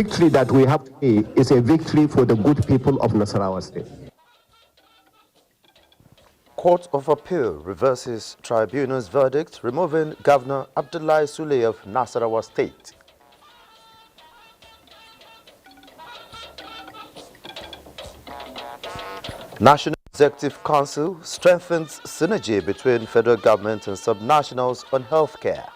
victory that we have today is a victory for the good people of Nasarawa State. Court of Appeal reverses tribunal's verdict removing Governor Abdullahi Sule of Nasarawa State. National Executive Council strengthens synergy between federal government and subnationals on healthcare.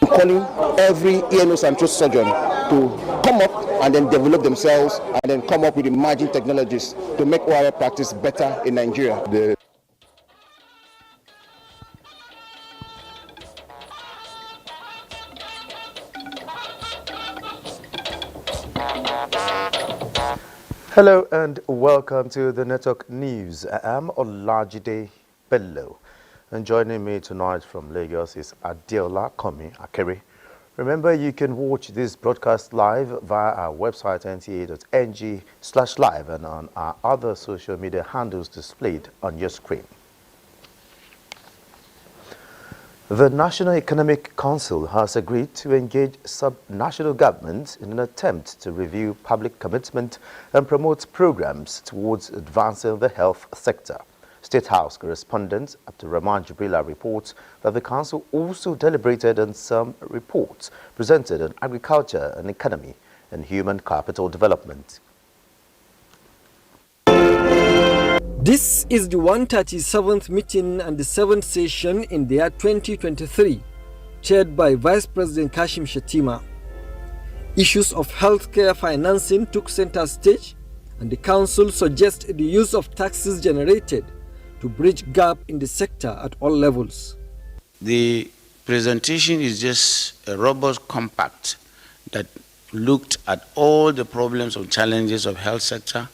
I'm calling every ear, nose and throat surgeon to come up and then develop themselves and then come up with emerging technologies to make oral practice better in Nigeria. Hello and welcome to the Network News. I am Olajide Bello, and joining me tonight from Lagos is Adeola Komi Akere. Remember, you can watch this broadcast live via our website nta.ng/live and on our other social media handles displayed on your screen. The National Economic Council has agreed to engage sub-national governments in an attempt to review public commitment and promote programs towards advancing the health sector. State House correspondent Abdurrahman Jibrila reports that the council also deliberated on some reports presented on agriculture and economy and human capital development. This is the 137th meeting and the 7th session in the year 2023, chaired by Vice President Kashim Shettima. Issues of healthcare financing took center stage, and the council suggests the use of taxes generated to bridge gap in the sector at all levels. The presentation is just a robust compact that looked at all the problems or challenges of health sector,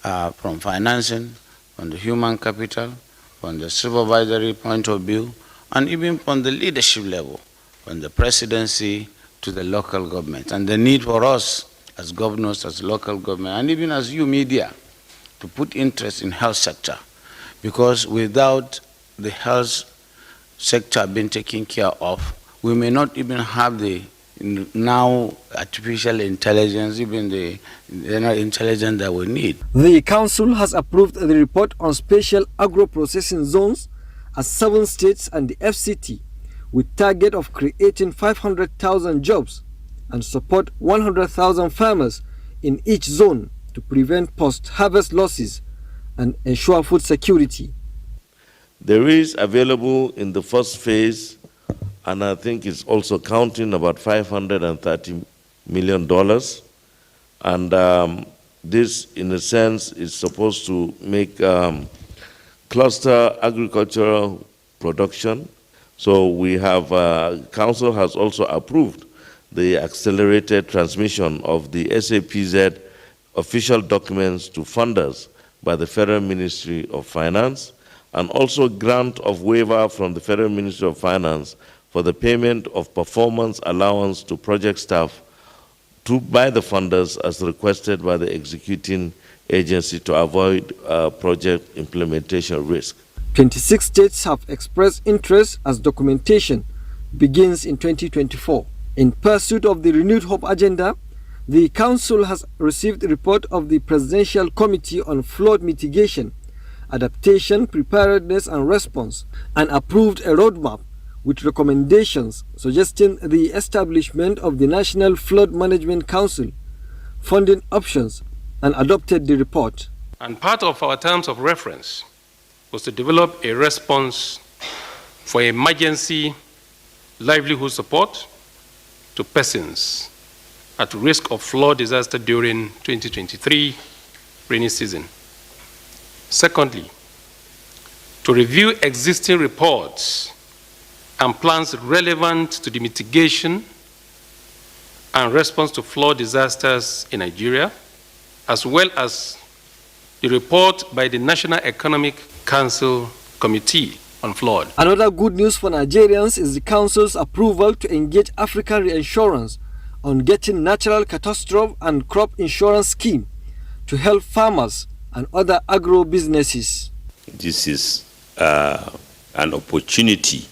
from financing, from the human capital, from the supervisory point of view, and even from the leadership level, from the presidency to the local government, and the need for us as governors, as local government, and even as you media, to put interest in health sector. Because without the health sector being taken care of, we may not even have the now artificial intelligence, even the intelligence that we need. The council has approved the report on special agro-processing zones at 7 states and the FCT, with target of creating 500,000 jobs and support 100,000 farmers in each zone to prevent post-harvest losses and ensure food security. There is available in the first phase, and I think it's also counting about $530 million. And this, in a sense, is supposed to make cluster agricultural production. So we have, Council has also approved the accelerated transmission of the SAPZ official documents to funders by the Federal Ministry of Finance, and also grant of waiver from the Federal Ministry of Finance for the payment of performance allowance to project staff by the funders as requested by the executing agency to avoid project implementation risk. 26 states have expressed interest as documentation begins in 2024. In pursuit of the Renewed Hope agenda, the Council has received a report of the Presidential Committee on Flood Mitigation, Adaptation, Preparedness and Response, and approved a roadmap with recommendations suggesting the establishment of the National Flood Management Council, funding options, and adopted the report. And part of our terms of reference was to develop a response for emergency livelihood support to persons at risk of flood disaster during 2023 rainy season. Secondly, to review existing reports and plans relevant to the mitigation and response to flood disasters in Nigeria, as well as the report by the National Economic Council Committee on Flood. Another good news for Nigerians is the Council's approval to engage African Reinsurance on getting natural catastrophe and crop insurance scheme to help farmers and other agro businesses. This is an opportunity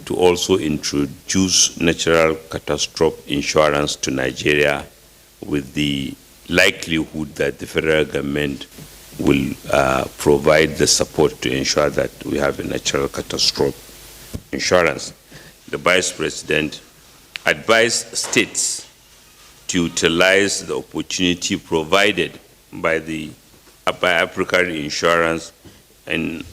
to also introduce natural catastrophe insurance to Nigeria, with the likelihood that the federal government will provide the support to ensure that we have a natural catastrophe insurance. The Vice President advised states to utilize the opportunity provided by Africa Insurance in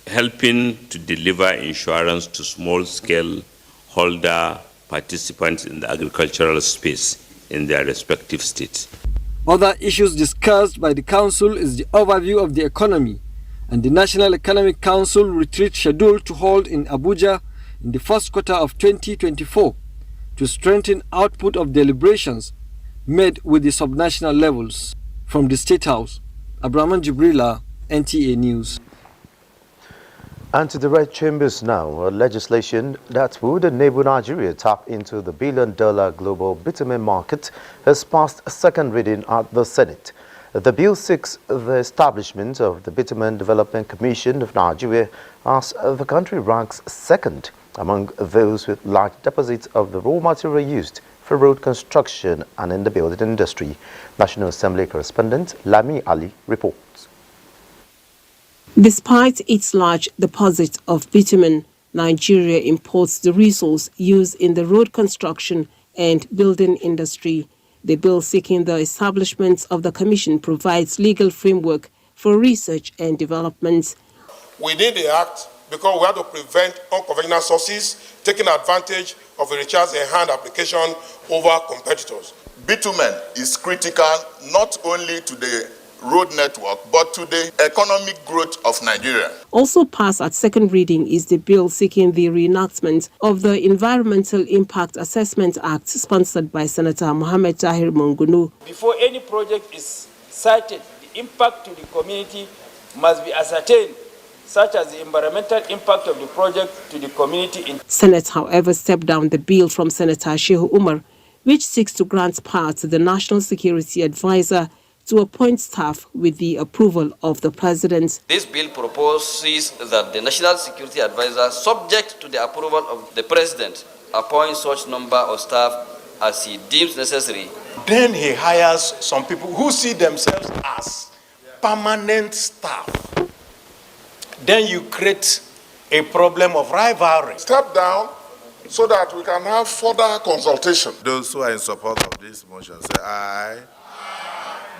helping to deliver insurance to small-scale holder participants in the agricultural space in their respective states. Other issues discussed by the Council is the overview of the economy and the National Economic Council retreat scheduled to hold in Abuja in the first quarter of 2024 to strengthen output of deliberations made with the subnational levels. From the State House, Abraman Jibrila, NTA News. And to the Red Chambers now, legislation that would enable Nigeria tap into the billion-dollar global bitumen market has passed a second reading at the Senate. The bill seeks the establishment of the Bitumen Development Commission of Nigeria as the country ranks second among those with large deposits of the raw material used for road construction and in the building industry. National Assembly correspondent Lami Ali reports. Despite its large deposit of bitumen, Nigeria imports the resource used in the road construction and building industry. The bill seeking the establishment of the commission provides legal framework for research and development. We need the act because we have to prevent unconventional sources taking advantage of a recharge and hand application over competitors. Bitumen is critical not only to the road network, but to the economic growth of Nigeria. Also passed at second reading is the bill seeking the reenactment of the Environmental Impact Assessment Act sponsored by Senator Mohammed Tahir Mongunu. Before any project is cited, the impact to the community must be ascertained, such as the environmental impact of the project to the community. Senate, however, stepped down the bill from Senator Shehu Umar, which seeks to grant power to the National Security Advisor to appoint staff with the approval of the President. This bill proposes that the National Security Advisor, subject to the approval of the President, appoints such number of staff as he deems necessary. Then he hires some people who see themselves as permanent staff. Then you create a problem of rivalry. Step down so that we can have further consultation. Those who are in support of this motion say aye.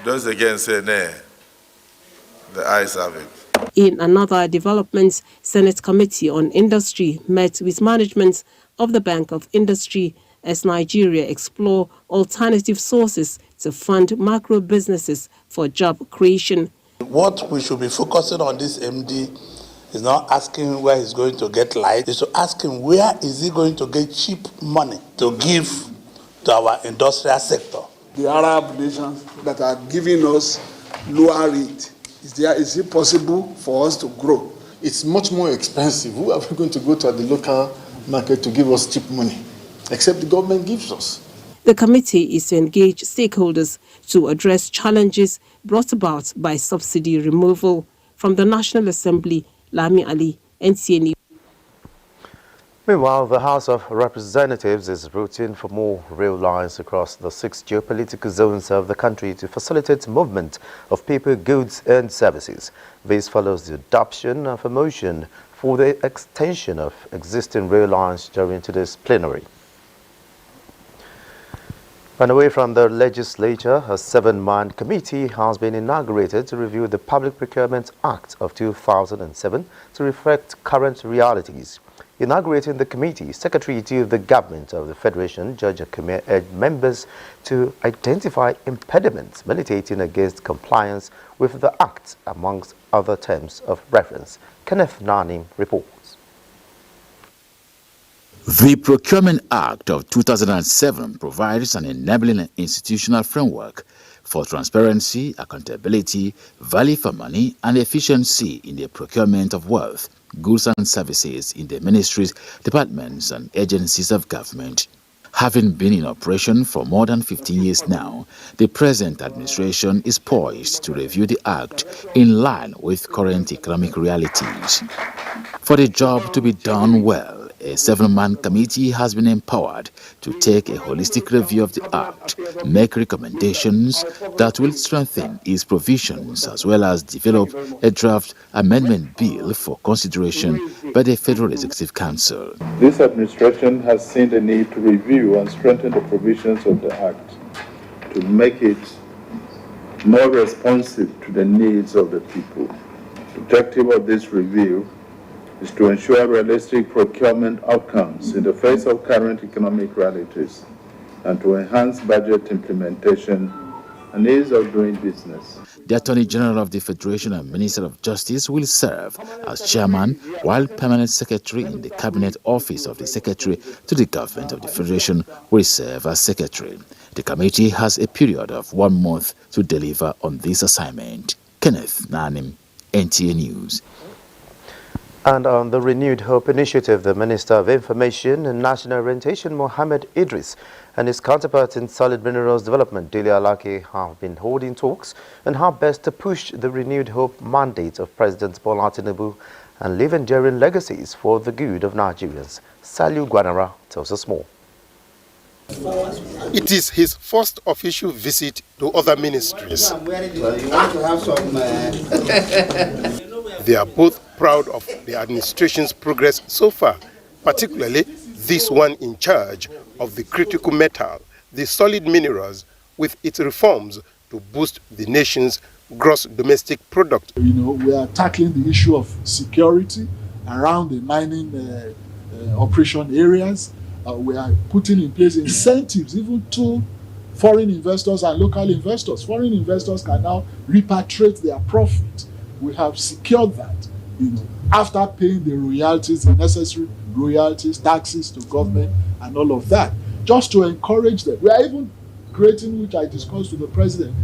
Those against say nay. The ayes have it. In another development, Senate Committee on Industry met with management of the Bank of Industry as Nigeria explore alternative sources to fund macro businesses for job creation. What we should be focusing on this MD is not asking where he's going to get light, it's to ask him where is he going to get cheap money to give to our industrial sector. The Arab nations that are giving us lower rate, is it possible for us to grow? It's much more expensive. Who are we going to go to the local market to give us cheap money? Except the government gives us. The committee is to engage stakeholders to address challenges brought about by subsidy removal. From the National Assembly, Lami Ali, NTA News. Meanwhile, the House of Representatives is voting for more rail lines across the 6 geopolitical zones of the country to facilitate movement of people, goods and services. This follows the adoption of a motion for the extension of existing rail lines during today's plenary. And away from the legislature, a 7-man committee has been inaugurated to review the Public Procurement Act of 2007 to reflect current realities. Inaugurating the committee, Secretary to the Government of the Federation, Judge Akume, urged members to identify impediments militating against compliance with the Act, amongst other terms of reference. Kenneth Nani reports. The Procurement Act of 2007 provides an enabling and institutional framework for transparency, accountability, value for money, and efficiency in the procurement of wealth, goods and services in the ministries, departments, and agencies of government. Having been in operation for more than 15 years now, the present administration is poised to review the Act in line with current economic realities. For the job to be done well, a 7-man committee has been empowered to take a holistic review of the Act, make recommendations that will strengthen its provisions, as well as develop a draft amendment bill for consideration by the Federal Executive Council. This administration has seen the need to review and strengthen the provisions of the Act to make it more responsive to the needs of the people. The objective of this review is to ensure realistic procurement outcomes in the face of current economic realities and to enhance budget implementation and ease of doing business. The Attorney General of the Federation and Minister of Justice will serve as chairman, while Permanent Secretary in the Cabinet Office of the Secretary to the Government of the Federation will serve as Secretary. The committee has a period of 1 month to deliver on this assignment. Kenneth Nanim, NTA News. And on the Renewed Hope Initiative, the Minister of Information and National Orientation, Mohammed Idris, and his counterpart in Solid Minerals Development, Dele Alake, have been holding talks on how best to push the Renewed Hope mandate of President Bola Tinubu and leave enduring legacies for the good of Nigerians. Saliu Gwanara tells us more. It is his first official visit to other ministries. They are both proud of the administration's progress so far, particularly this one in charge of the critical metal, the solid minerals, with its reforms to boost the nation's gross domestic product. We are tackling the issue of security around the mining operation areas. We are putting in place incentives even to foreign investors and local investors. Foreign investors can now repatriate their profit. We have secured that, after paying the royalties, the necessary royalties, taxes to government and all of that, just to encourage them. We are even creating, which I discussed with the president,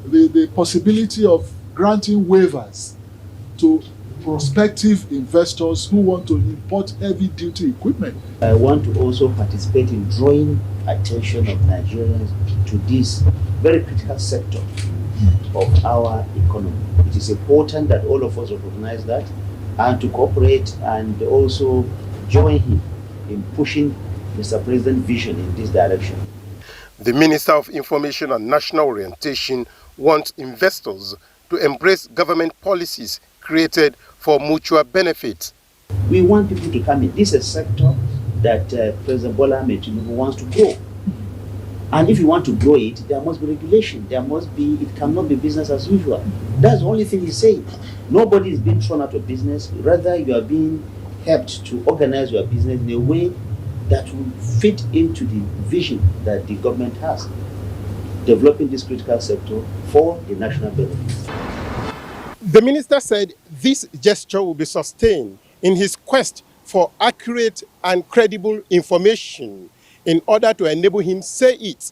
the possibility of granting waivers to prospective investors who want to import heavy duty equipment. I want to also participate in drawing attention of Nigerians to this very critical sector of our economy. It is important that all of us recognize that and to cooperate and also join him in pushing Mr. President's vision in this direction. The Minister of Information and National Orientation wants investors to embrace government policies created for mutual benefit. We want people to come in. This is a sector that President Bola Ahmed Tinubu wants to grow. And if you want to grow it, there must be regulation. It cannot be business as usual. That's the only thing he's saying. Nobody is being thrown out of business. Rather, you are being helped to organize your business in a way that will fit into the vision that the government has, developing this critical sector for the national benefit. The minister said this gesture will be sustained in his quest for accurate and credible information in order to enable him say it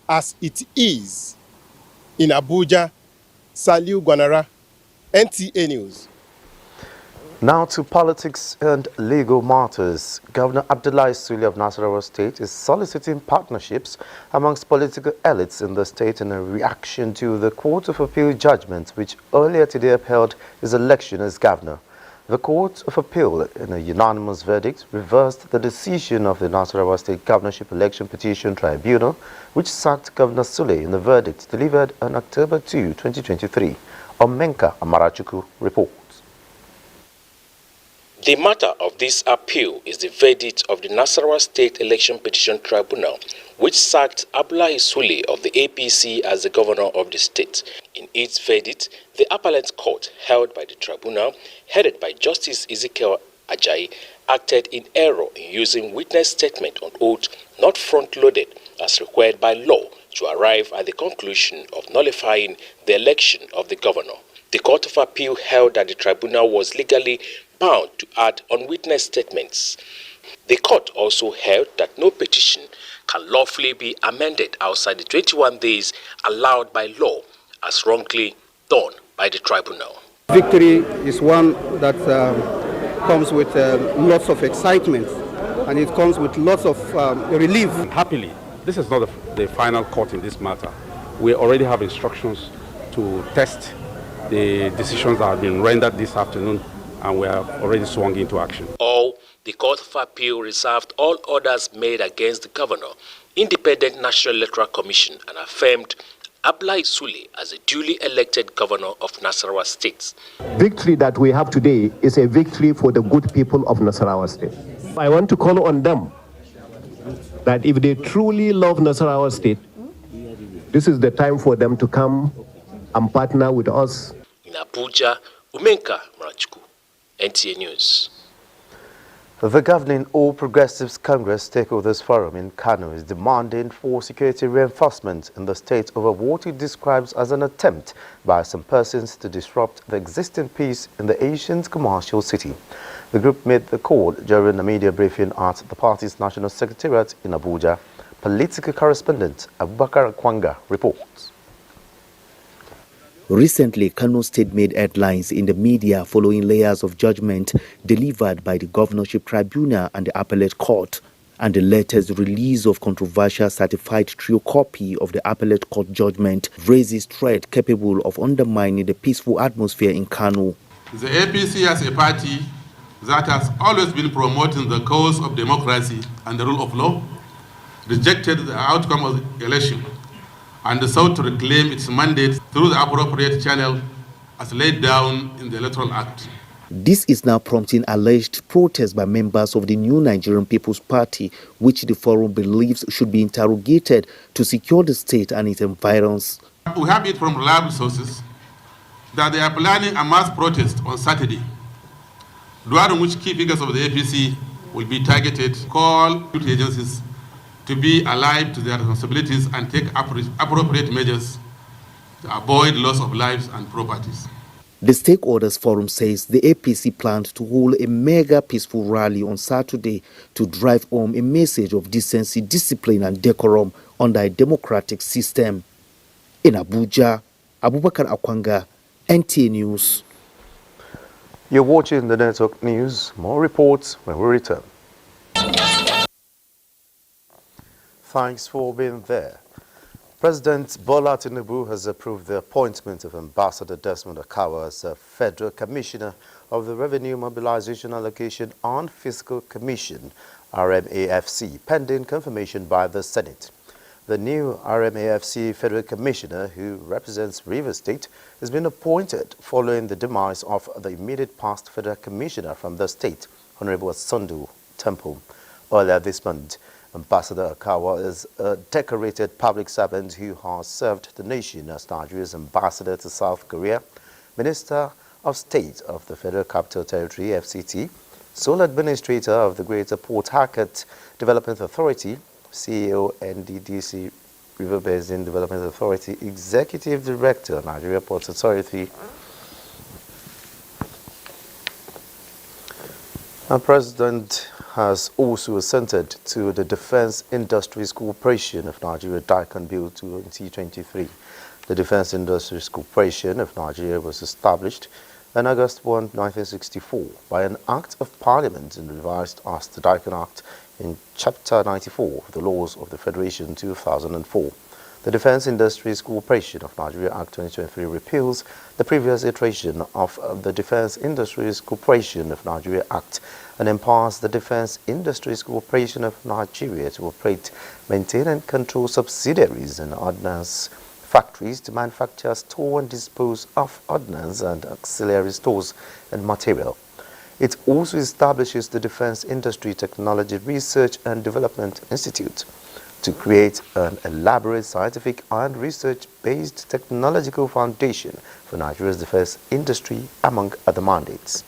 as it is. In Abuja, Saliu Gwanara, NTA News. Now to politics and legal matters. Governor Abdullahi Sule of Nasarawa State is soliciting partnerships amongst political elites in the state in a reaction to the Court of Appeal judgment which earlier today upheld his election as governor. The Court of Appeal, in a unanimous verdict, reversed the decision of the Nasarawa State Governorship Election Petition Tribunal, which sacked Governor Sule in the verdict delivered on October 2, 2023. Omenka Amarachuku reports. The matter of this appeal is the verdict of the Nasarawa State Election Petition Tribunal, which sacked Abdullahi Sule of the APC as the governor of the state. In its verdict, the appellate court held by the tribunal, headed by Justice Ezekiel Ajayi, acted in error in using witness statement on oath not front-loaded as required by law to arrive at the conclusion of nullifying the election of the governor. The Court of Appeal held that the tribunal was legally bound to add unwitnessed statements. The court also held that no petition can lawfully be amended outside the 21 days allowed by law, as wrongly done by the tribunal. Victory is one that comes with lots of excitement, and it comes with lots of relief. Happily, this is not the final court in this matter. We already have instructions to test the decisions that have been rendered this afternoon, and we have already swung into action. All The Court of Appeal reserved all orders made against the governor, Independent National Electoral Commission, and affirmed Abdullahi Sule as a duly elected governor of Nasarawa State. Victory that we have today is a victory for the good people of Nasarawa State. I want to call on them that if they truly love Nasarawa State, this is the time for them to come and partner with us. In Abuja, Umenka Marachuku, NTA News. The governing All Progressives Congress Stakeholders Forum in Kano is demanding for security reinforcement in the state over what it describes as an attempt by some persons to disrupt the existing peace in the ancient commercial city. The group made the call during a media briefing at the party's national secretariat in Abuja. Political correspondent Abubakar Akwanga reports. Recently, Kano State made headlines in the media following layers of judgment delivered by the Governorship Tribunal and the Appellate Court, and the latest release of controversial certified trio copy of the Appellate Court judgment raises threat capable of undermining the peaceful atmosphere in Kano. The APC as a party that has always been promoting the cause of democracy and the rule of law, rejected the outcome of the election and sought to reclaim its mandate through the appropriate channel as laid down in the Electoral Act. This is now prompting alleged protests by members of the New Nigerian People's Party, which the forum believes should be interrogated to secure the state and its environs. We have it from reliable sources that they are planning a mass protest on Saturday, during which key figures of the APC will be targeted. Call duty agencies to be alive to their responsibilities and take appropriate measures to avoid loss of lives and properties. The Stakeholders Forum says the APC planned to hold a mega peaceful rally on Saturday to drive home a message of decency, discipline and decorum under a democratic system. In Abuja, Abubakar Akwanga, NTA News. You're watching the Network News. More reports when we return. Thanks for being there. President Bola Tinubu has approved the appointment of Ambassador Desmond Akawa as a Federal Commissioner of the Revenue Mobilization Allocation and Fiscal Commission, RMAFC, pending confirmation by the Senate. The new RMAFC Federal Commissioner, who represents Rivers State, has been appointed following the demise of the immediate past Federal Commissioner from the state, Honorable Sundu Temple. Earlier this month, Ambassador Akawa is a decorated public servant who has served the nation as Nigeria's ambassador to South Korea, Minister of State of the Federal Capital Territory, FCT, sole administrator of the Greater Port Harcourt Development Authority, CEO, NDDC River Basin Development Authority, Executive Director, Nigeria Ports Authority. The President has also assented to the Defense Industries Corporation of Nigeria Daikon Bill 2023. The Defense Industries Corporation of Nigeria was established on August 1, 1964 by an Act of Parliament and revised as the Daikon Act in Chapter 94 of the Laws of the Federation 2004. The Defense Industries Corporation of Nigeria Act 2023 repeals the previous iteration of the Defense Industries Corporation of Nigeria Act and empowers the Defense Industries Corporation of Nigeria to operate, maintain and control subsidiaries and ordnance factories to manufacture, store and dispose of ordnance and auxiliary stores and material. It also establishes the Defense Industry Technology Research and Development Institute to create an elaborate scientific and research-based technological foundation for Nigeria's defense industry, among other mandates.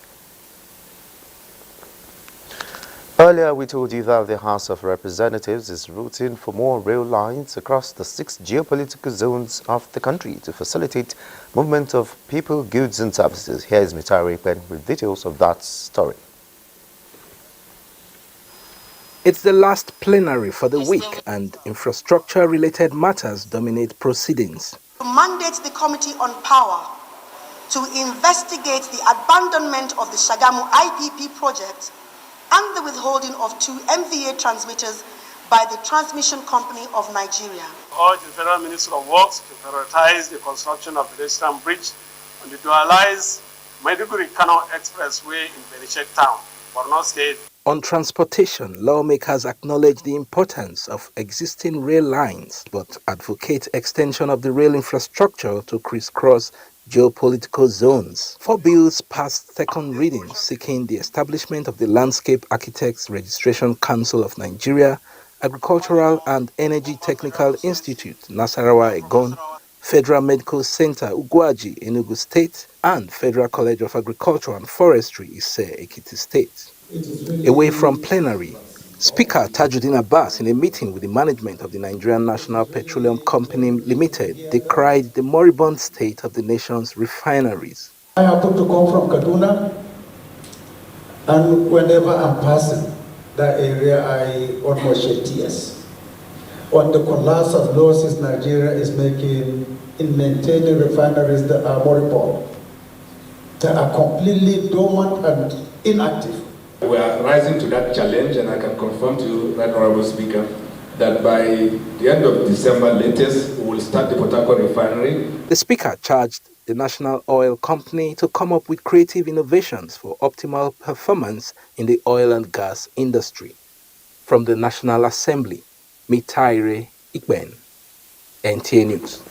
Earlier, we told you that the House of Representatives is rooting for more rail lines across the 6 geopolitical zones of the country to facilitate movement of people, goods and services. Here is Mitari Pen with details of that story. It's the last plenary for the week, and infrastructure-related matters dominate proceedings. Mandates the Committee on Power to investigate the abandonment of the Shagamu IPP project and the withholding of 2 MVA transmitters by the Transmission Company of Nigeria. I urge the Federal Minister of Works to prioritize the construction of the Western Bridge on the dualized Maiduguri-Kano Expressway in Benishek Town, Borno State. On transportation, lawmakers acknowledge the importance of existing rail lines, but advocate extension of the rail infrastructure to crisscross geopolitical zones. 4 bills passed second reading seeking the establishment of the Landscape Architects Registration Council of Nigeria, Agricultural and Energy Technical Institute, Nasarawa, Egon, Federal Medical Center, Ugwaji, Enugu State, and Federal College of Agriculture and Forestry, Ise, Ekiti State. Away from plenary, Speaker Tajuddin Abbas, in a meeting with the management of the Nigerian National Petroleum Company Limited, decried the moribund state of the nation's refineries. I happen to come from Kaduna, and whenever I'm passing that area, I almost shed tears on the colossal losses Nigeria is making in maintaining refineries that are moribund, that are completely dormant and inactive. We are rising to that challenge, and I can confirm to you, Right Honorable Speaker, that by the end of December latest, we will start the Port Harcourt refinery. The Speaker charged the National Oil Company to come up with creative innovations for optimal performance in the oil and gas industry. From the National Assembly, Mitaire Ikben, NTA News.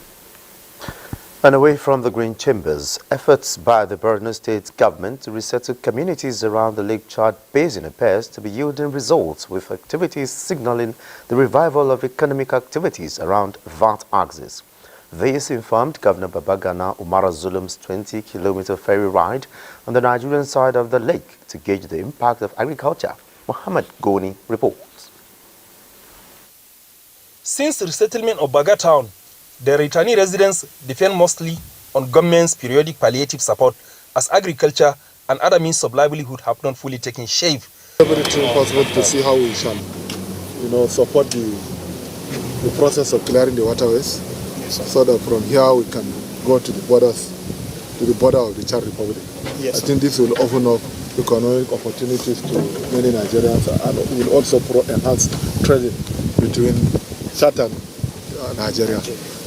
And away from the Green Chambers, efforts by the Borno State government to resettle communities around the Lake Chad Basin appears to be yielding results, with activities signaling the revival of economic activities around that axis. This informed Governor Babagana Umara Zulum's 20-kilometer ferry ride on the Nigerian side of the lake to gauge the impact of agriculture. Muhammad Goni reports. Since resettlement of Baga town, the returnee residents depend mostly on government's periodic palliative support, as agriculture and other means of livelihood have not fully taken shape. Everything possible to see how we shall, support the process of clearing the waterways, so that from here we can go to the borders, to the border of the Chad Republic. Yes. I think this will open up economic opportunities to many Nigerians, and will also enhance trading between Chad and Nigeria.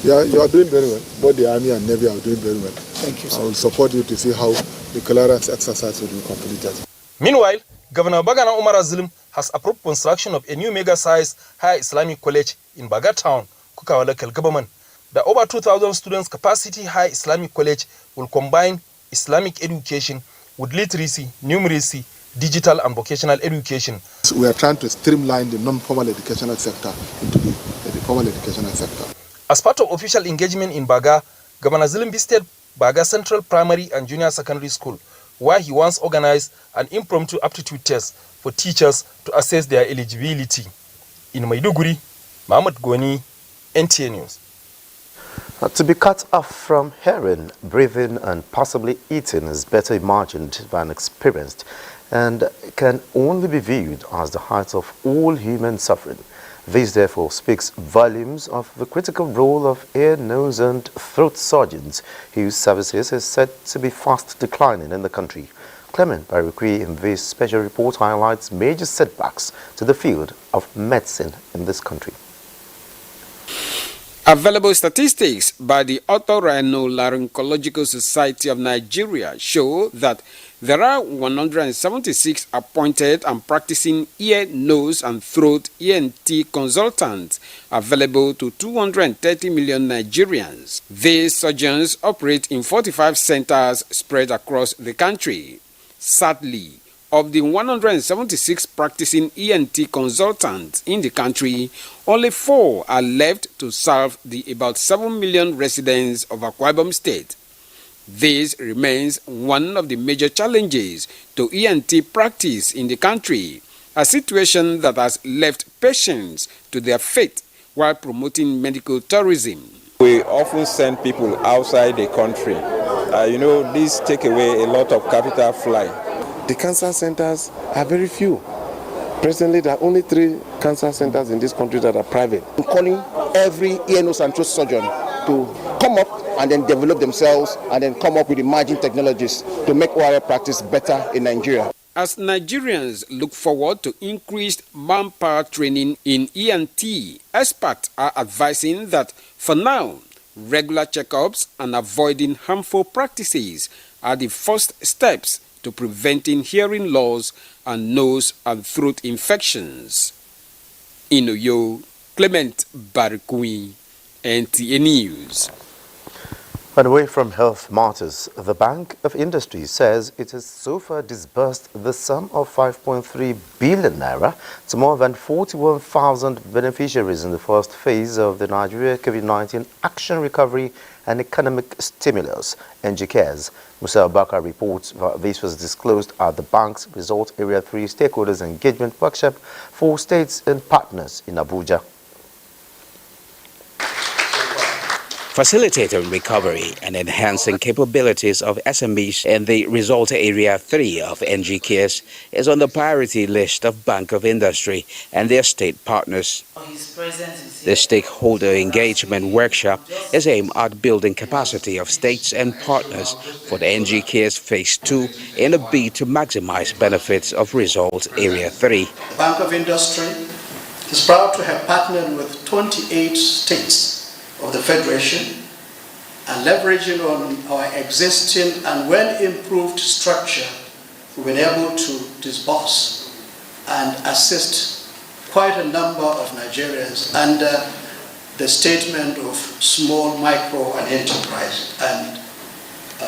Yeah, you are doing very well. Both the Army and Navy are doing very well. Thank you, sir. I will support you to see how the clearance exercise will be completed. Meanwhile, Governor Babagana Umara Zulum has approved construction of a new mega-sized higher Islamic college in Baga town, Kukawa local government. The over 2,000 students capacity high Islamic college will combine Islamic education with literacy, numeracy, digital and vocational education. We are trying to streamline the non-formal educational sector into the formal educational sector. As part of official engagement in Baga, Governor Zulum visited Baga Central Primary and Junior Secondary School, where he once organized an impromptu aptitude test for teachers to assess their eligibility. In Maiduguri, Mahmoud Goni, NTA News. To be cut off from hearing, breathing and possibly eating is better imagined than experienced, and can only be viewed as the height of all human suffering. This therefore speaks volumes of the critical role of ear, nose and throat surgeons, whose services is said to be fast declining in the country. Clement Barukwi in this special report highlights major setbacks to the field of medicine in this country. Available statistics by the Otorhinolaryngological Society of Nigeria show that there are 176 appointed and practicing ear, nose and throat ENT consultants available to 230 million Nigerians. These surgeons operate in 45 centers spread across the country. Sadly, of the 176 practicing ENT consultants in the country, only 4 are left to serve the about 7 million residents of Akwa Ibom State. This remains one of the major challenges to ENT practice in the country, a situation that has left patients to their fate while promoting medical tourism. We often send people outside the country. This take away a lot of capital fly. The cancer centers are very few. Presently, there are only 3 cancer centers in this country that are private. I'm calling every ear, nose and throat surgeon to come up and then develop themselves and then come up with emerging technologies to make oral practice better in Nigeria. As Nigerians look forward to increased manpower training in ENT, experts are advising that for now, regular checkups and avoiding harmful practices are the first steps to preventing hearing loss and nose and throat infections. In Oyo, Clement Barikui, NTA News. And away from health matters, the Bank of Industry says it has so far disbursed the sum of 5.3 billion naira to more than 41,000 beneficiaries in the first phase of the Nigeria COVID-19 Action Recovery and Economic Stimulus, NGCARES. Musa Abakar reports that this was disclosed at the bank's Resort Area 3 Stakeholders Engagement Workshop for states and partners in Abuja. Facilitating recovery and enhancing capabilities of SMEs in the Result Area 3 of NGCARES is on the priority list of Bank of Industry and their state partners. The Stakeholder Engagement Workshop is aimed at building capacity of states and partners for the NGCARES Phase 2 in a bid to maximize benefits of Result Area 3. Bank of Industry is proud to have partnered with 28 states of the Federation and leveraging on our existing and well-improved structure, we've been able to disburse and assist quite a number of Nigerians under the statement of small, micro and enterprise and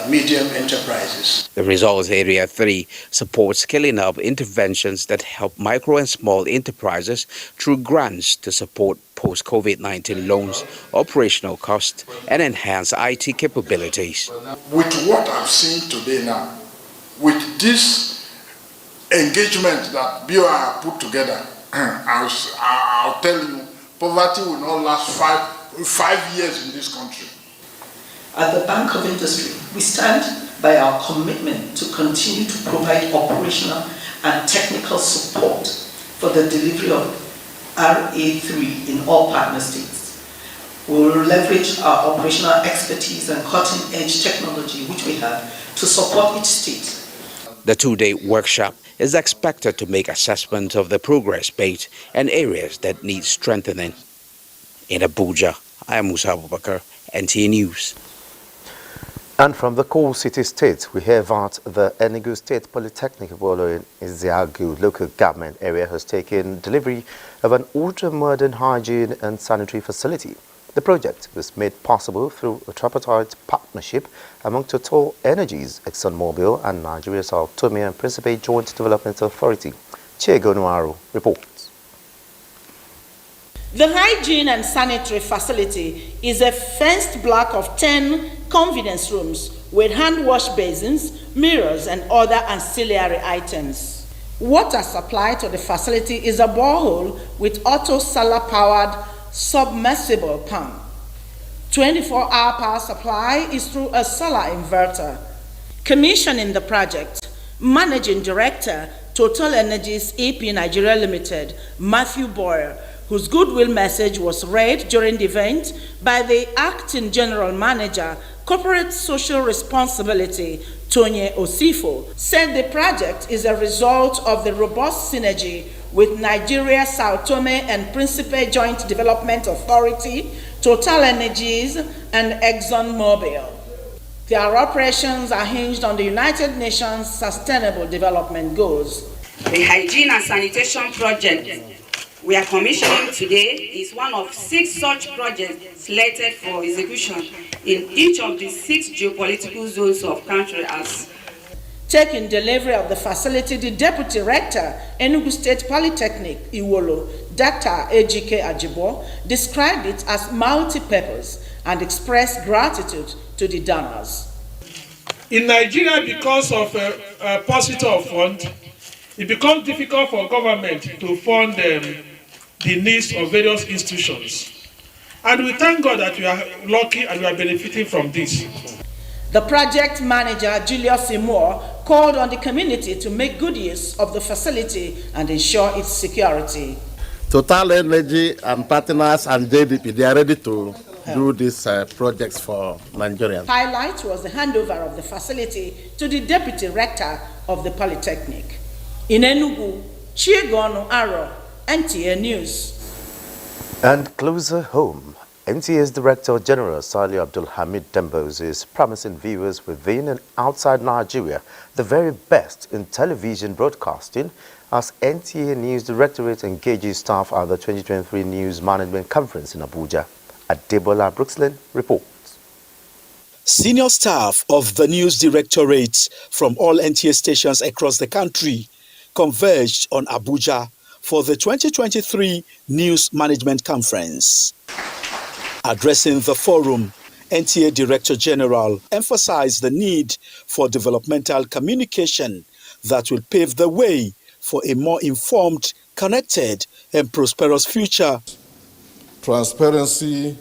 medium enterprises. The Result Area 3 supports scaling up interventions that help micro and small enterprises through grants to support post-COVID-19 loans, operational costs, and enhance IT capabilities. With what I've seen today now, with this engagement that BOI put together, I'll tell you, poverty will not last five years in this country. At the Bank of Industry, we stand by our commitment to continue to provide operational and technical support for the delivery of RA3 in all partner states. We will leverage our operational expertise and cutting-edge technology which we have to support each state. The two-day workshop is expected to make assessment of the progress made and areas that need strengthening. In Abuja, I am Musa Abubakar, NTA News. And from the coal city state, we hear that the Enugu State Polytechnic in Iziagu local government area has taken delivery of an ultra-modern hygiene and sanitary facility. The project was made possible through a tripartite partnership among Total Energies, ExxonMobil and Nigeria Sao Tome and Principe Joint Development Authority. Chegonuaru reports. The hygiene and sanitary facility is a fenced block of 10 convenience rooms with hand wash basins, mirrors, and other ancillary items. Water supply to the facility is a borehole with auto solar-powered submersible pump. 24-hour power supply is through a solar inverter. Commissioning the project, Managing Director, Total Energies EP Nigeria Limited, Matthew Boyer, whose goodwill message was read during the event by the Acting General Manager, Corporate Social Responsibility, Tonye Osifo, said the project is a result of the robust synergy with Nigeria Sao Tome and Principe Joint Development Authority, Total Energies, and ExxonMobil. Their operations are hinged on the United Nations Sustainable Development Goals. The hygiene and sanitation project we are commissioning today is one of 6 such projects slated for execution in each of the 6 geopolitical zones of country. As taking delivery of the facility, the Deputy Rector, Enugu State Polytechnic, Iwolo, Dr. Ejike Ajibo, described it as multi-purpose and expressed gratitude to the donors. In Nigeria, because of a paucity of funds, it becomes difficult for government to fund the needs of various institutions. And we thank God that we are lucky and we are benefiting from this. The project manager, Julius Seymour, called on the community to make good use of the facility and ensure its security. Total Energy and partners and JDP, they are ready to do these projects for Nigerians. Highlight was the handover of the facility to the Deputy Rector of the Polytechnic. In Enugu, Chiegonu Aro, NTA News. And closer home, NTA's Director General Salih Abdul Hamid Dembos is promising viewers within and outside Nigeria the very best in television broadcasting as NTA News Directorate engages staff at the 2023 News Management Conference in Abuja. Adebola Brookslyn reports. Senior staff of the News Directorate from all NTA stations across the country converged on Abuja for the 2023 News Management Conference. Addressing the forum, NTA Director General emphasized the need for developmental communication that will pave the way for a more informed, connected, and prosperous future. Transparency,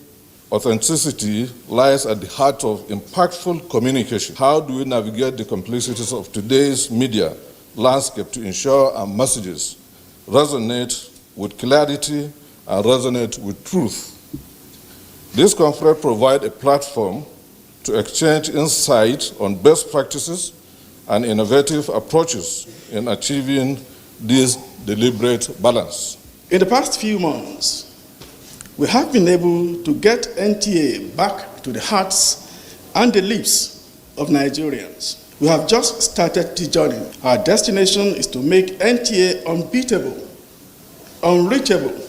authenticity lies at the heart of impactful communication. How do we navigate the complexities of today's media landscape to ensure our messages resonate with clarity and resonate with truth? This conference provides a platform to exchange insight on best practices and innovative approaches in achieving this deliberate balance. In the past few months, we have been able to get NTA back to the hearts and the lips of Nigerians. We have just started the journey. Our destination is to make NTA unbeatable, unreachable,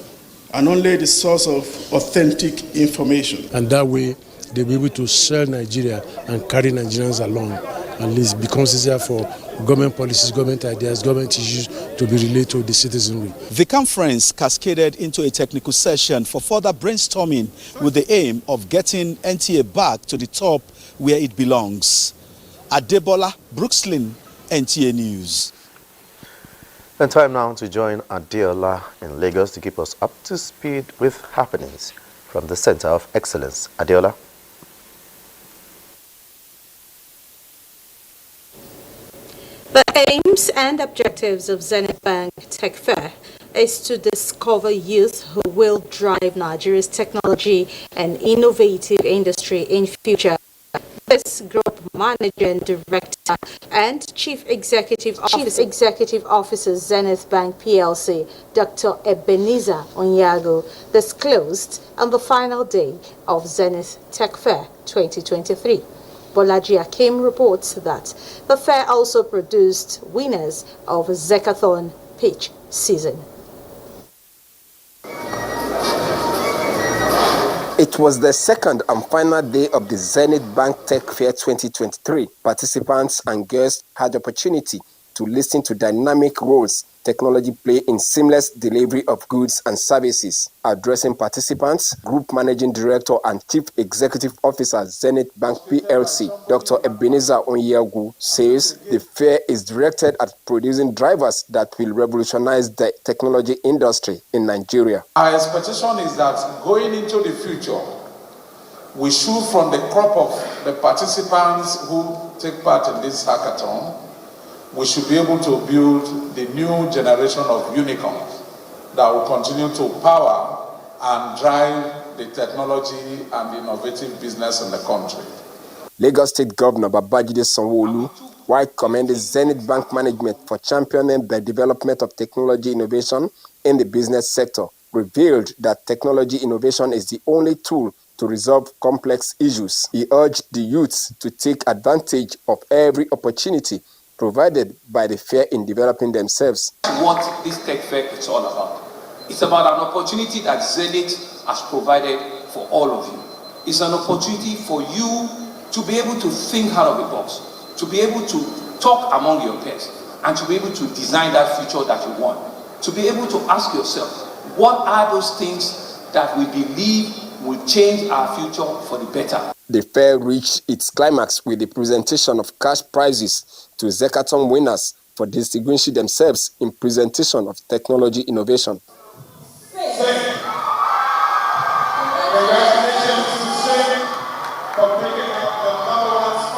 and only the source of authentic information. And that way, they'll be able to sell Nigeria and carry Nigerians along. At least it becomes easier for government policies, government ideas, government issues to be relayed to the citizenry. The conference cascaded into a technical session for further brainstorming with the aim of getting NTA back to the top where it belongs. Adebola Brookslyn, NTA News. And time now to join Adiola in Lagos to keep us up to speed with happenings from the Center of Excellence. Adiola. The aims and objectives of Zenith Bank Tech Fair is to discover youth who will drive Nigeria's technology and innovative industry in future. This group managing director and chief executive officer Zenith Bank PLC, Dr. Ebenezer Onyago, disclosed on the final day of Zenith Tech Fair 2023. Bolaji Akim reports that the fair also produced winners of Zekathon pitch season. It was the second and final day of the Zenith Bank Tech Fair 2023. Participants and guests had the opportunity to listen to dynamic roles technology play in seamless delivery of goods and services. Addressing participants, Group Managing Director and Chief Executive Officer Zenith Bank PLC, Dr. Ebenezer Onyago, says the fair is directed at producing drivers that will revolutionize the technology industry in Nigeria. Our expectation is that going into the future, we should, from the crop of the participants who take part in this hackathon, we should be able to build the new generation of unicorns that will continue to power and drive the technology and the innovative business in the country. Lagos State Governor Babajide Sanwo-Olu, while commended Zenith Bank management for championing the development of technology innovation in the business sector, revealed that technology innovation is the only tool to resolve complex issues. He urged the youths to take advantage of every opportunity provided by the fair in developing themselves. What this tech fair is all about. It's about an opportunity that Zenith has provided for all of you. It's an opportunity for you to be able to think out of the box, to be able to talk among your peers, and to be able to design that future that you want. To be able to ask yourself, what are those things that we believe will change our future for the better? The fair reached its climax with the presentation of cash prizes to Zekathon winners for distinguishing themselves in presentation of technology innovation.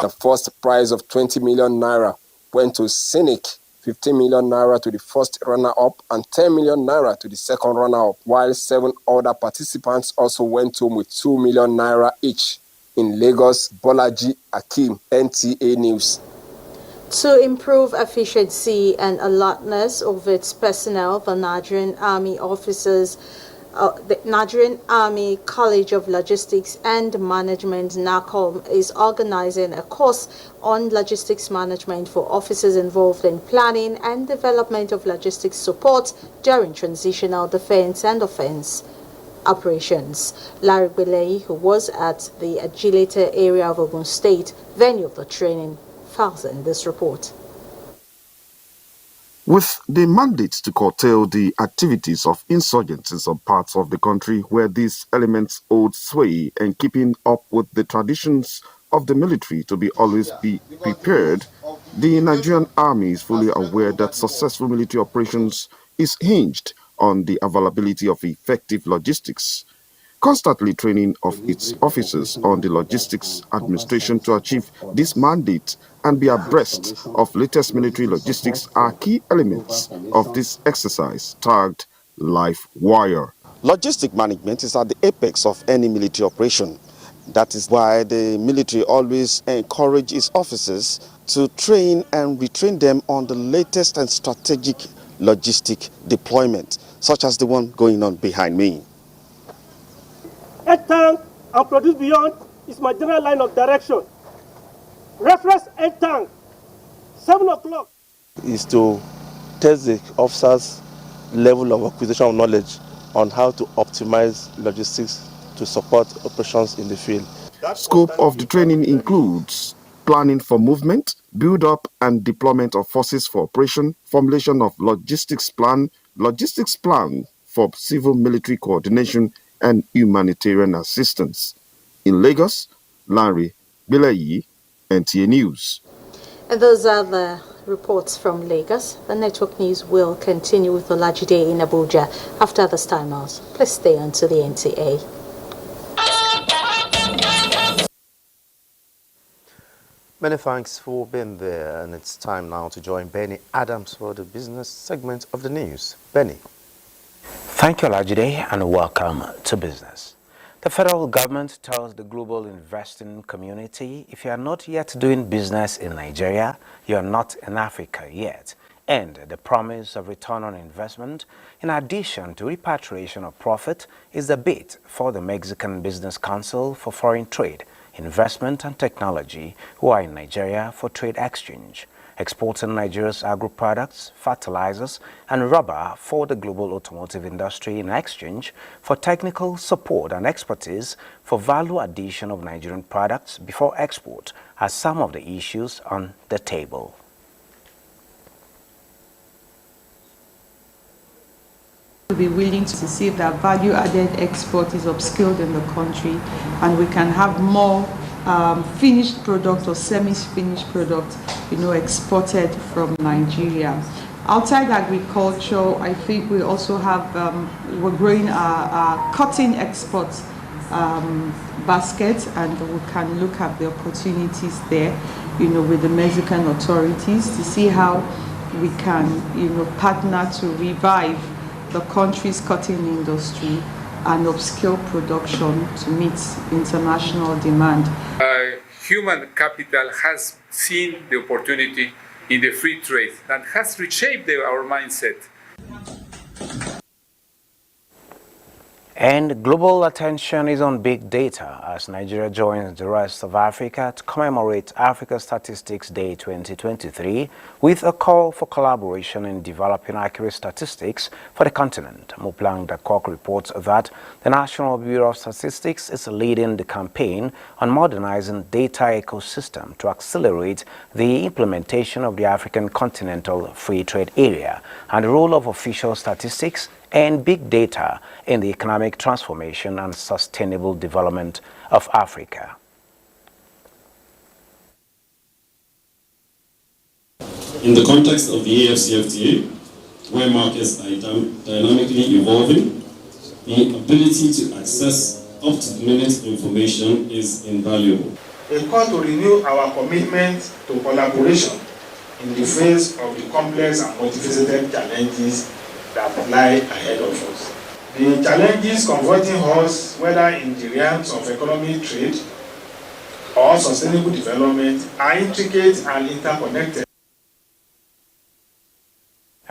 The first prize of 20 million naira went to Cynic, 15 million naira to the first runner-up, and 10 million naira to the second runner-up, while 7 other participants also went home with 2 million naira each. In Lagos, Bolaji Akim, NTA News. To improve efficiency and alertness of its personnel, the Nigerian Army officers the Nigerian Army College of Logistics and Management, NACOM, is organizing a course on logistics management for officers involved in planning and development of logistics support during transitional defense and offense operations. Larry Belay, who was at the Agilita area of Ogun State, venue of the training, files in this report. With the mandate to curtail the activities of insurgents in some parts of the country where these elements hold sway and keeping up with the traditions of the military to be always be prepared, the Nigerian army is fully aware that successful military operations is hinged on the availability of effective logistics, constantly training of its officers on the logistics administration to achieve this mandate and be abreast of latest military logistics are key elements of this exercise tagged Live Wire. Logistic management is at the apex of any military operation. That is why the military always encourages its officers to train and retrain them on the latest and strategic logistic deployment, such as the one going on behind me. 8 tank and produce beyond is my general line of direction. Reference 8 tank, 7 o'clock. Is to test the officers' level of acquisition of knowledge on how to optimize logistics to support operations in the field. Scope of the training includes planning for movement, build-up and deployment of forces for operation, formulation of logistics plan for civil-military coordination, and humanitarian assistance. In Lagos, Larry Bilayi, NTA News. And those are the reports from Lagos. The network news will continue with Olajide in Abuja after this time out. Please stay on to the NTA. Many thanks for being there, and it's time now to join Benny Adams for the business segment of the news. Benny. Thank you, Olajide, and welcome to business. The federal government tells the global investing community, if you are not yet doing business in Nigeria, you are not in Africa yet. And the promise of return on investment, in addition to repatriation of profit, is the bait for the Mexican Business Council for Foreign Trade, Investment and Technology, who are in Nigeria for trade exchange, exporting Nigeria's agro-products, fertilizers, and rubber for the global automotive industry in exchange for technical support and expertise for value addition of Nigerian products before export are some of the issues on the table. To be willing to see if that value-added export is upskilled in the country, and we can have more finished product or semi-finished product, exported from Nigeria. Outside agriculture, I think we also have, we're growing our cotton export basket, and we can look at the opportunities there, with the Mexican authorities to see how we can, partner to revive the country's cotton industry and upscale production to meet international demand. Human capital has seen the opportunity in the free trade and has reshaped our mindset. And global attention is on big data as Nigeria joins the rest of Africa to commemorate Africa Statistics Day 2023 with a call for collaboration in developing accurate statistics for the continent. Moplang Dakok reports that the National Bureau of Statistics is leading the campaign on modernizing data ecosystem to accelerate the implementation of the African Continental Free Trade Area and the role of official statistics and big data in the economic transformation and sustainable development of Africa. In the context of the AFCFTA, where markets are dynamically evolving, the ability to access up-to-the-minute information is invaluable. A call to renew our commitment to collaboration in the face of the complex and multifaceted challenges that lie ahead of us. The challenges confronting us, whether in the realms of economic trade or sustainable development, are intricate and interconnected.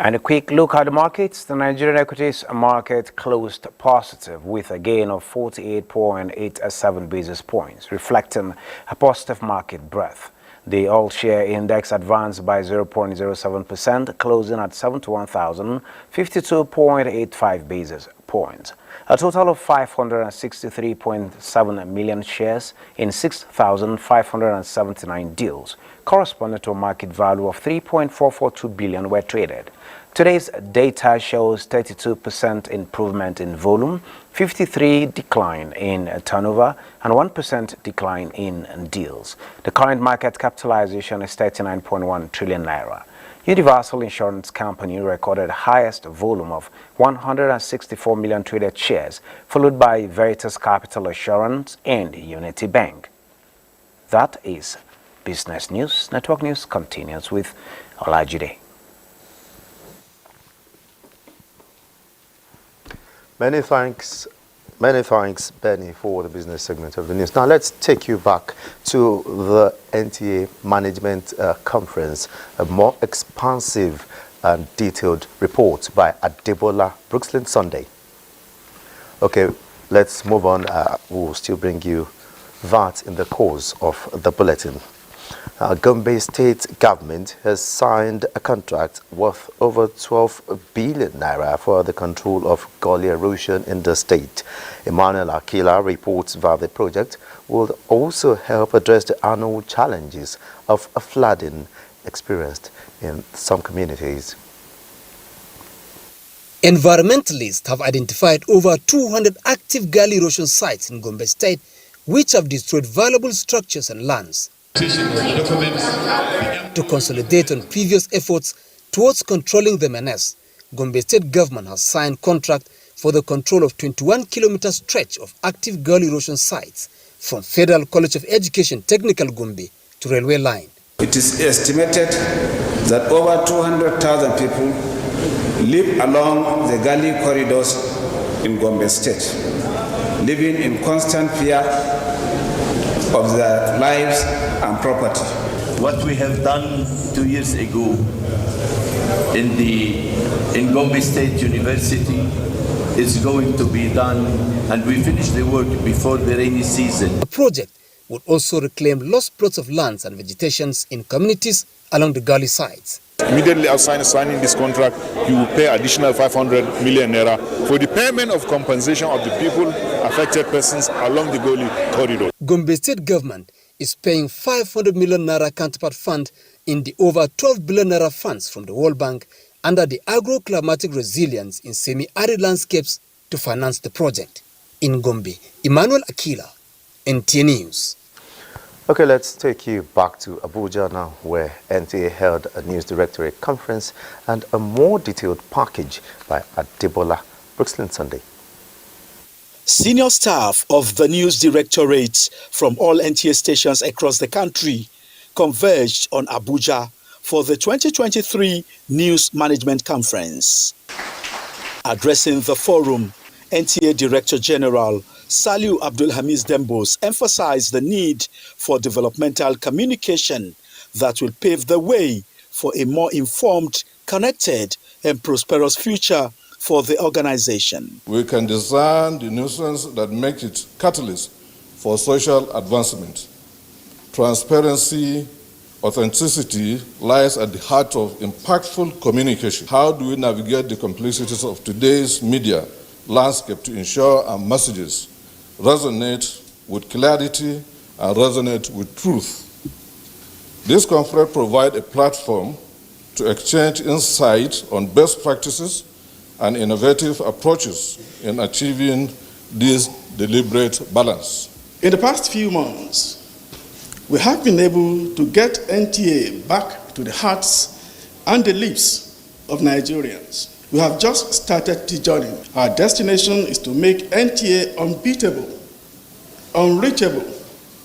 And a quick look at the markets. The Nigerian equities market closed positive with a gain of 48.87 basis points, reflecting a positive market breadth. The all-share index advanced by 0.07%, closing at 71,052.85 basis points. A total of 563.7 million shares in 6,579 deals, corresponding to a market value of 3.442 billion, were traded. Today's data shows 32% improvement in volume, 53% decline in turnover, and 1% decline in deals. The current market capitalization is 39.1 trillion naira. Universal Insurance Company recorded highest volume of 164 million traded shares, followed by Veritas Capital Assurance and Unity Bank. That is Business News. Network News continues with Olajide. Many thanks, Benny, for the business segment of the news. Now let's take you back to the NTA Management Conference, a more expansive and detailed report by Adebola Brooksland Sunday. Okay, let's move on. We'll still bring you that in the course of the bulletin. Gombe State government has signed a contract worth over 12 billion naira for the control of gully erosion in the state. Emmanuel Akila reports that the project will also help address the annual challenges of flooding experienced in some communities. Environmentalists have identified over 200 active gully erosion sites in Gombe State, which have destroyed valuable structures and lands. To consolidate on previous efforts towards controlling the menace, Gombe State government has signed contract for the control of 21-kilometer stretch of active gully erosion sites from Federal College of Education Technical Gombe to railway line. It is estimated that over 200,000 people live along the gully corridors in Gombe State, living in constant fear of their lives and property. What we have done 2 years ago in Gombe State University is going to be done, and we finish the work before the rainy season. The project would also reclaim lost plots of lands and vegetations in communities along the gully sites. Immediately after signing this contract, you will pay additional 500 million naira for the payment of compensation of the people, affected persons along the gully corridor. Gombe State government is paying 500 million naira counterpart fund in the over 12 billion naira funds from the World Bank under the Agro-Climatic Resilience in Semi-Arid Landscapes to finance the project. In Gombe, Emmanuel Akila, NTA News. Okay, let's take you back to Abuja now, where NTA held a news directorate conference and a more detailed package by Adebola Brooksland Sunday. Senior staff of the news directorate from all NTA stations across the country converged on Abuja for the 2023 News Management Conference. Addressing the forum, NTA Director General Saliu Abdulhamiz Dembos emphasized the need for developmental communication that will pave the way for a more informed, connected, and prosperous future for the organization. We can design the nuisance that make it catalyst for social advancement. Transparency, authenticity lies at the heart of impactful communication. How do we navigate the complexities of today's media landscape to ensure our messages resonate with clarity and resonate with truth? This conference provides a platform to exchange insight on best practices and innovative approaches in achieving this deliberate balance. In the past few months, we have been able to get NTA back to the hearts and the lips of Nigerians. We have just started the journey. Our destination is to make NTA unbeatable, unreachable,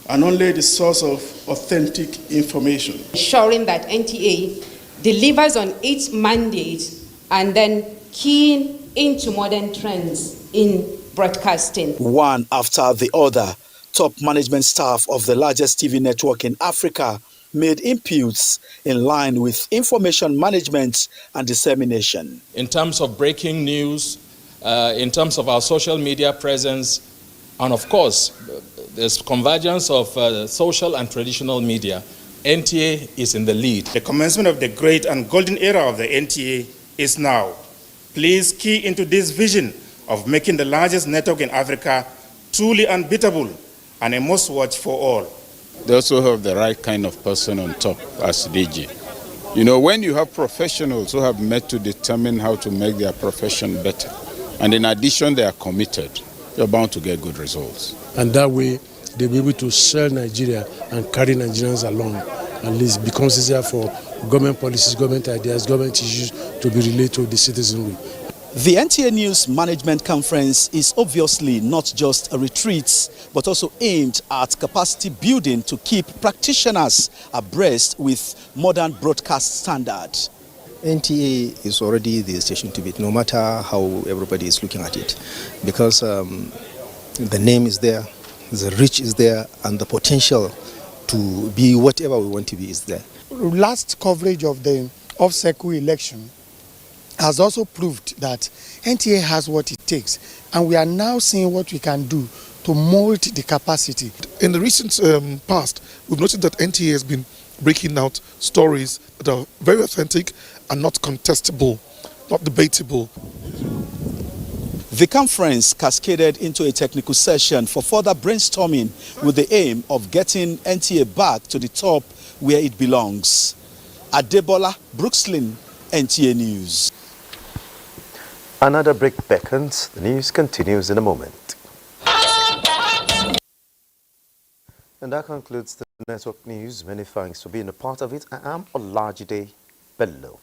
and only the source of authentic information. Ensuring that NTA delivers on its mandate and then keying into modern trends in broadcasting. One after the other, top management staff of the largest TV network in Africa made inputs in line with information management and dissemination. In terms of breaking news, in terms of our social media presence, and of course, there's convergence of social and traditional media. NTA is in the lead. The commencement of the great and golden era of the NTA is now. Please key into this vision of making the largest network in Africa truly unbeatable and a must-watch for all. They also have the right kind of person on top as DG. You know, when you have professionals who have met to determine how to make their profession better, and in addition they are committed, you're bound to get good results. And that way, they'll be able to sell Nigeria and carry Nigerians along. At least it becomes easier for government policies, government ideas, government issues to be relayed to the citizenry. The NTA News Management Conference is obviously not just a retreat, but also aimed at capacity building to keep practitioners abreast with modern broadcast standards. NTA is already the station to beat, no matter how everybody is looking at it, because the name is there, the reach is there, and the potential to be whatever we want to be is there. Last coverage of the off-cycle election has also proved that NTA has what it takes, and we are now seeing what we can do to mold the capacity. In the recent past, we've noticed that NTA has been breaking out stories that are very authentic and not contestable, not debatable. The conference cascaded into a technical session for further brainstorming with the aim of getting NTA back to the top where it belongs. Adebola Brookslin, NTA News. Another break beckons. The news continues in a moment. And that concludes the network news. Many thanks for being a part of it. I am Olajide Bello.